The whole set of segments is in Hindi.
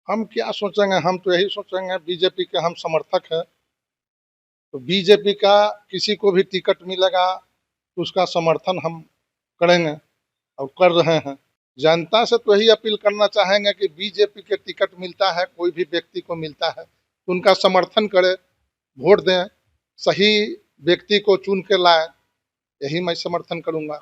हम क्या सोचेंगे, हम तो यही सोचेंगे बीजेपी के हम समर्थक हैं। तो बीजेपी का किसी को भी टिकट मिलेगा तो उसका समर्थन हम करेंगे और कर रहे हैं। जनता से तो यही अपील करना चाहेंगे कि बीजेपी के टिकट मिलता है, कोई भी व्यक्ति को मिलता है तो उनका समर्थन करें, वोट दें, सही व्यक्ति को चुन के लाएं, यही मैं समर्थन करूंगा।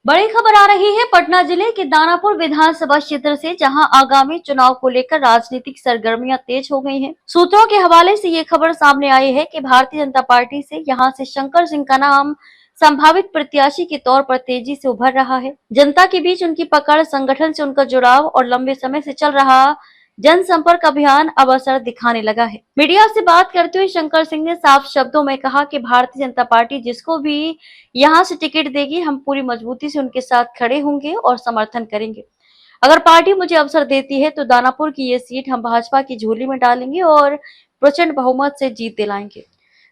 बड़ी खबर आ रही है पटना जिले के दानापुर विधानसभा क्षेत्र से, जहां आगामी चुनाव को लेकर राजनीतिक सरगर्मियां तेज हो गई हैं। सूत्रों के हवाले से ये खबर सामने आई है कि भारतीय जनता पार्टी से यहां से शंकर सिंह का नाम संभावित प्रत्याशी के तौर पर तेजी से उभर रहा है। जनता के बीच उनकी पकड़, संगठन से उनका जुड़ाव और लंबे समय से चल रहा जनसंपर्क अभियान अब असर दिखाने लगा है। मीडिया से बात करते हुए शंकर सिंह ने साफ शब्दों में कहा कि भारतीय जनता पार्टी जिसको भी यहाँ से टिकट देगी, हम पूरी मजबूती से उनके साथ खड़े होंगे और समर्थन करेंगे। अगर पार्टी मुझे अवसर देती है तो दानापुर की ये सीट हम भाजपा की झोली में डालेंगे और प्रचंड बहुमत से जीत दिलाएंगे।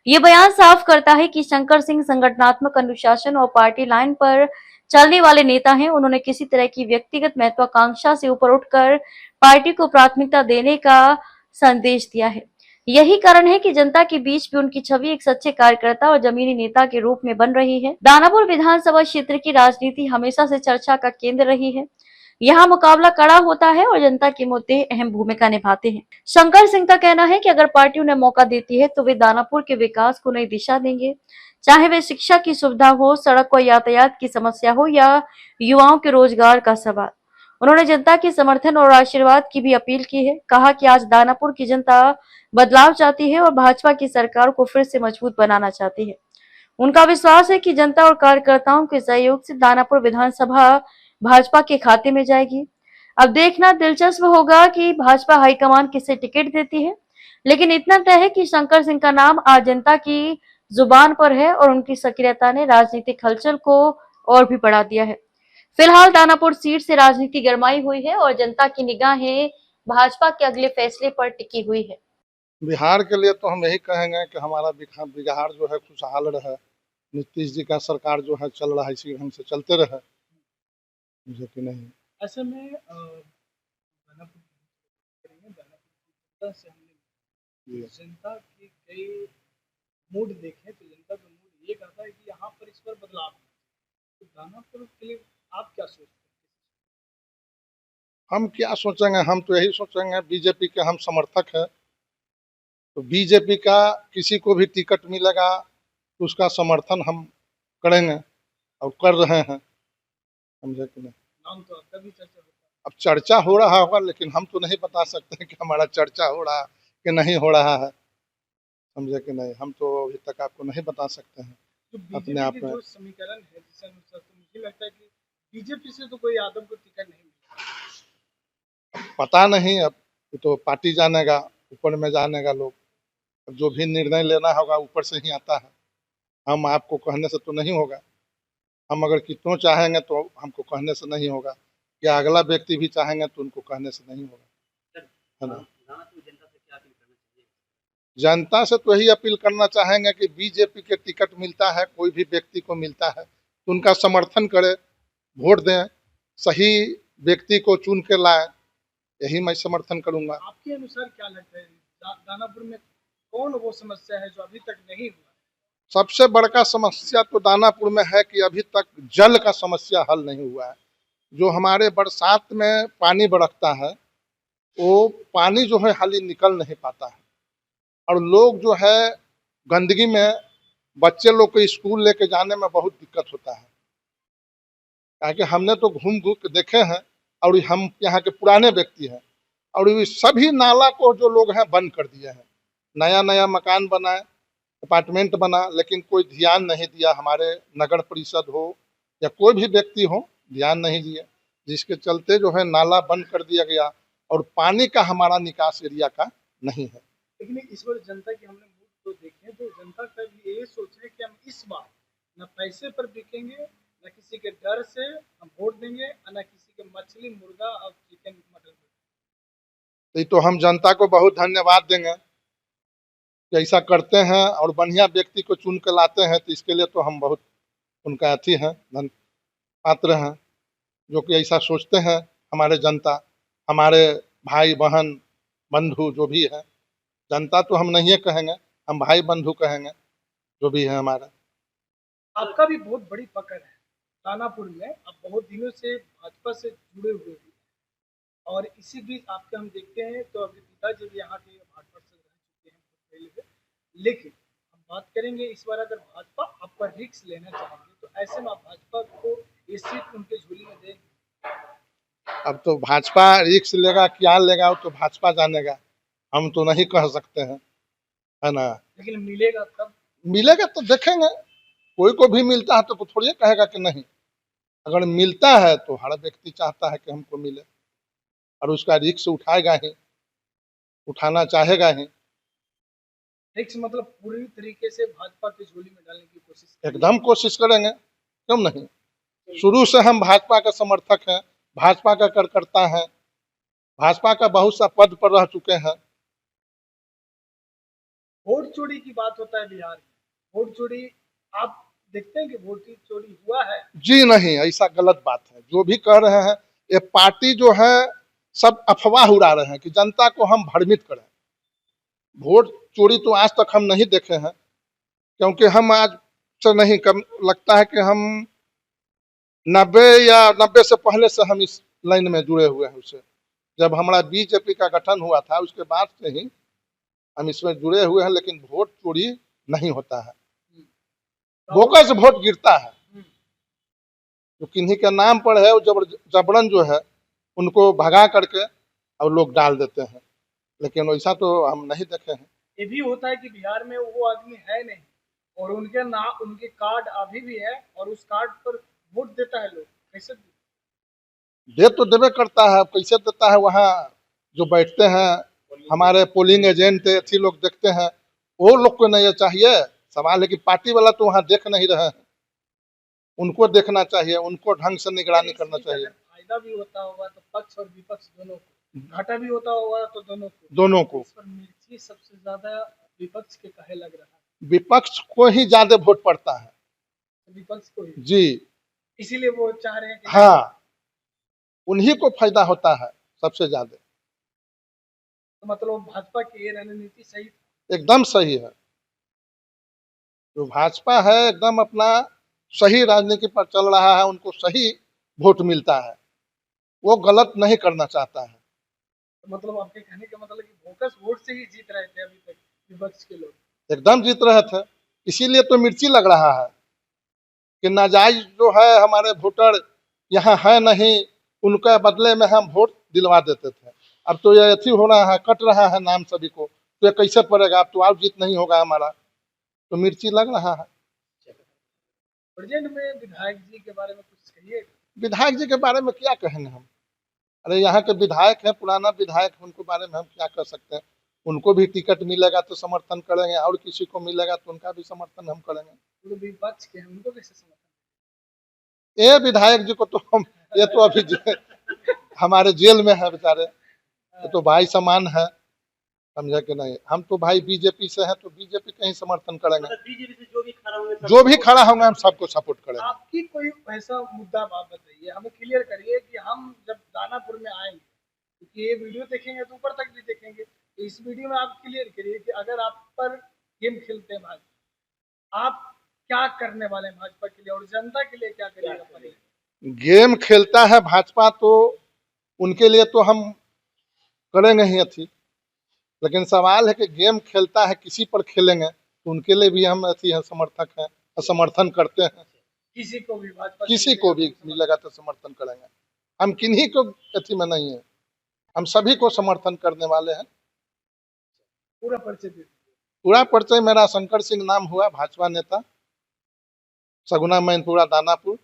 ये बयान साफ करता है कि शंकर सिंह संगठनात्मक अनुशासन और पार्टी लाइन पर चलने वाले नेता हैं। उन्होंने किसी तरह की व्यक्तिगत महत्वाकांक्षा से ऊपर उठकर पार्टी को प्राथमिकता देने का संदेश दिया है। यही कारण है कि जनता के बीच भी उनकी छवि एक सच्चे कार्यकर्ता और जमीनी नेता के रूप में बन रही है। दानापुर विधानसभा क्षेत्र की राजनीति हमेशा से चर्चा का केंद्र रही है। यहाँ मुकाबला कड़ा होता है और जनता के मुद्दे अहम भूमिका निभाते हैं। शंकर सिंह का कहना है कि अगर पार्टी उन्हें मौका देती है तो वे दानापुर के विकास को नई दिशा देंगे, चाहे वे शिक्षा की सुविधा हो, सड़क व यातायात की समस्या हो या युवाओं के रोजगार का सवाल। उन्होंने जनता के समर्थन और आशीर्वाद की भी अपील की है। कहा कि आज दानापुर की जनता बदलाव चाहती है और भाजपा की सरकार को फिर से मजबूत बनाना चाहती है। उनका विश्वास है कि जनता और कार्यकर्ताओं के सहयोग से दानापुर विधानसभा भाजपा के खाते में जाएगी। अब देखना दिलचस्प होगा कि भाजपा हाईकमान किसे टिकट देती है, लेकिन इतना तय है कि शंकर सिंह का नाम आज जनता की जुबान पर है और उनकी सक्रियता ने राजनीतिक हलचल को और भी बढ़ा दिया है। फिलहाल दानापुर सीट से राजनीति गरमाई हुई है और जनता की निगाहें भाजपा के अगले फैसले पर टिकी हुई है। बिहार के लिए तो हम यही कहेंगे कि हमारा बिहार जो है खुशहाल रहे, नीतीश जी का सरकार जो है चल रहा है इसी ढंग से चलते रहे, मुझे कि नहीं। ऐसे में दानापुर करेंगे, दानापुर से हमने जनता की कई मूड देखे तो जनता का मूड ये कहता है कि यहाँ पर इस पर बदलाव है। तो दानापुर के लिए आप क्या सोचते हैं? हम क्या सोचेंगे, हम तो यही सोचेंगे बीजेपी के हम समर्थक हैं। तो बीजेपी का किसी को भी टिकट मिलेगा तो उसका समर्थन हम करेंगे और कर रहे हैं, समझे कि नहीं। नाम तो आपका भी चर्चा होता है। अब चर्चा हो रहा होगा लेकिन हम तो नहीं बता सकते कि हमारा चर्चा हो रहा है कि नहीं हो रहा है, समझे कि नहीं। हम तो अभी तक आपको नहीं बता सकते हैं तो अपने आप में। जो समीकरण है जिस अनुसार तो मुझे लगता है कि बीजेपी से तो कोई यादव को टिकट नहीं मिला। पता नहीं, अब तो पार्टी जानेगा, ऊपर में जानेगा लोग। अब जो भी निर्णय लेना होगा ऊपर से ही आता है, हम आपको कहने से तो नहीं होगा। हम अगर कितनों चाहेंगे तो हमको कहने से नहीं होगा, या अगला व्यक्ति भी चाहेंगे तो उनको कहने से नहीं होगा, है ना। जनता से तो यही अपील करना चाहेंगे कि बीजेपी के टिकट मिलता है, कोई भी व्यक्ति को मिलता है तो उनका समर्थन करें, वोट दें, सही व्यक्ति को चुन के लाएं, यही मैं समर्थन करूंगा। आपके अनुसार क्या लगता है दानापुर में कौन वो समस्या है जो अभी तक नहीं हुआ? सबसे बड़का समस्या तो दानापुर में है कि अभी तक जल का समस्या हल नहीं हुआ है। जो हमारे बरसात में पानी बरसता है वो पानी जो है हाली निकल नहीं पाता है, और लोग जो है गंदगी में, बच्चे लोग को स्कूल लेके जाने में बहुत दिक्कत होता है। ताकि हमने तो घूम घूम के देखे हैं और हम यहाँ के पुराने व्यक्ति हैं, और ये सभी नाला को जो लोग हैं बंद कर दिए हैं। नया नया मकान बनाए, अपार्टमेंट बना, लेकिन कोई ध्यान नहीं दिया। हमारे नगर परिषद हो या कोई भी व्यक्ति हो, ध्यान नहीं दिए, जिसके चलते जो है नाला बंद कर दिया गया और पानी का हमारा निकास एरिया का नहीं है। लेकिन इस बार जनता की हमने मूड तो देखे, तो जनता का भी ये सोच है कि हम इस बार न पैसे पर बिकेंगे, न किसी के डर से हम वोट देंगे, न किसी के मछली, मुर्गा और चिकन मटन। तो हम जनता को बहुत धन्यवाद देंगे कि ऐसा करते हैं और बढ़िया व्यक्ति को चुन के लाते हैं, तो इसके लिए तो हम बहुत उनका अथी हैं, धन पात्र हैं, जो कि ऐसा सोचते हैं। हमारे जनता, हमारे भाई बहन बंधु जो भी है, जनता तो हम नहीं कहेंगे, हम भाई बंधु कहेंगे, जो भी है हमारा। आपका भी बहुत बड़ी पकड़ है दानापुर में, आप बहुत दिनों से भाजपा से जुड़े हुए भी हैं। और इसी बीच आपके हम देखते हैं तो अभी पिताजी भी यहाँ के भाजपा से रह चुके हैं बहुत पहले से। लेकिन हम बात करेंगे इस बार अगर भाजपा आपका रिस्क लेना चाहेंगे तो ऐसे में आप भाजपा को ये सीट उनके झोली में देंगे? अब तो भाजपा रिक्स लेगा क्या लेगा, वो तो भाजपा जानेगा, हम तो नहीं कह सकते हैं, है ना। लेकिन मिलेगा तब। मिलेगा तो देखेंगे, कोई को भी मिलता है तो थोड़ी कहेगा कि नहीं। अगर मिलता है तो हर व्यक्ति चाहता है कि हमको मिले, और उसका रिक्स उठाएगा ही, उठाना चाहेगा ही। रिस्क मतलब पूरी तरीके से भाजपा की झोली में डालने की कोशिश करेंगे। एकदम कोशिश करेंगे, क्यों नहीं। शुरू से हम भाजपा का समर्थक हैं, भाजपा का कार्यकर्ता हैं, भाजपा का बहुत सा पद पर रह चुके हैं। वोट चोरी की बात होता है बिहार में, वोट चोरी आप देखते हैं कि वोट चोरी हुआ है? जी नहीं, ऐसा गलत बात है जो भी कह रहे हैं। ये पार्टी जो है सब अफवाह उड़ा रहे हैं कि जनता को हम भ्रमित करें। वोट चोरी तो आज तक हम नहीं देखे हैं, क्योंकि हम आज से नहीं, कम लगता है कि हम 90 से पहले से हम इस लाइन में जुड़े हुए हैं। उससे जब हमारा बीजेपी का गठन हुआ था उसके बाद से ही हम इसमें जुड़े हुए हैं, लेकिन वोट चोरी नहीं होता है। बोगस वोट गिरता है, जो किन्हीं के नाम पर है, वो जबरन जो है उनको भगा करके और लोग डाल देते हैं, लेकिन वैसा तो हम नहीं देखे हैं। ये भी होता है कि बिहार में वो आदमी है नहीं और उनके नाम, उनके कार्ड अभी भी है और उस कार्ड पर वोट देता है लोग, कैसे? दे तो देवे करता है, कैसे देता है, वहाँ जो बैठते हैं हमारे पोलिंग एजेंट ऐसे लोग देखते हैं, वो लोग को नहीं चाहिए। सवाल है कि पार्टी वाला तो वहाँ देख नहीं रहे हैं, उनको देखना चाहिए, उनको ढंग से निगरानी करना चाहिए। फायदा भी होता होगा तो पक्ष और विपक्ष दोनों को, घाटा भी होता होगा तो दोनों को। इस पर मिर्ची सबसे ज्यादा विपक्ष के कहे लग रहा है। विपक्ष को ही ज्यादा वोट पड़ता है, विपक्ष को ही जी, इसीलिए वो चाह रहे हैं कि हाँ, उन्हीं को फायदा होता है सबसे ज्यादा। तो मतलब भाजपा की ये रणनीति सही, एकदम सही है, जो भाजपा है एकदम अपना सही राजनीति पर चल रहा है, उनको सही वोट मिलता है, वो गलत नहीं करना चाहता है। तो मतलब आपके कहने का मतलब कि फोकस वोट से ही जीत रहे थे अभी तक विपक्ष के लोग? एकदम जीत रहे थे, इसीलिए तो मिर्ची लग रहा है कि नाजायज जो है हमारे वोटर यहाँ है नहीं, उनके बदले में हम वोट दिलवा देते थे। अब तो ये अथी हो रहा है, कट रहा है नाम सभी को, तो ये कैसे पड़ेगा, अब तो आप जीत नहीं होगा हमारा, तो मिर्ची लग रहा है। प्रेजेंट में विधायक जी के बारे में कुछ कहिए। विधायक जी के बारे में क्या कहेंगे हम, अरे यहाँ के विधायक हैं, पुराना विधायक, उनके बारे में हम क्या कर सकते हैं। उनको भी टिकट मिलेगा तो समर्थन करेंगे, और किसी को मिलेगा तो उनका भी समर्थन हम करेंगे। जो विपक्ष के हैं उनको कैसे समर्थन? ये विधायक जी को तो हम, ये तो अभी हमारे जेल में है बेचारे, ये तो भाई समान है, समझे कि नहीं। हम तो भाई बीजेपी से हैं, तो बीजेपी का ही समर्थन करेंगे, बीजेपी से जो भी खड़ा होंगे जो भी खड़ा होंगे हम सबको सपोर्ट करेंगे। आपकी कोई ऐसा मुद्दा आप बताइए, हमें क्लियर करिए कि हम जब दानापुर में आएंगे, क्योंकि ये वीडियो देखेंगे तो ऊपर तक भी देखेंगे, तो इस वीडियो में आप क्लियर करिए कि अगर आप पर गेम खेलते हैं भाजपा, आप क्या करने वाले हैं भाजपा के लिए और जनता के लिए क्या करिएगा? गेम खेलता है भाजपा तो उनके लिए तो हम करेंगे ही अच्छी, लेकिन सवाल है कि गेम खेलता है किसी पर खेलेंगे, तो उनके लिए भी हम अच्छी है, समर्थक हैं, समर्थन करते हैं। किसी को भी भाजपा, किसी को भी मिलेगा तो समर्थन करेंगे, हम किन्हीं को अथी में नहीं है, हम सभी को समर्थन करने वाले हैं। पूरा परिचय दे दीजिए। पूरा परिचय मेरा शंकर सिंह नाम हुआ, भाजपा नेता, सगुना मैनपुरा दानापुर।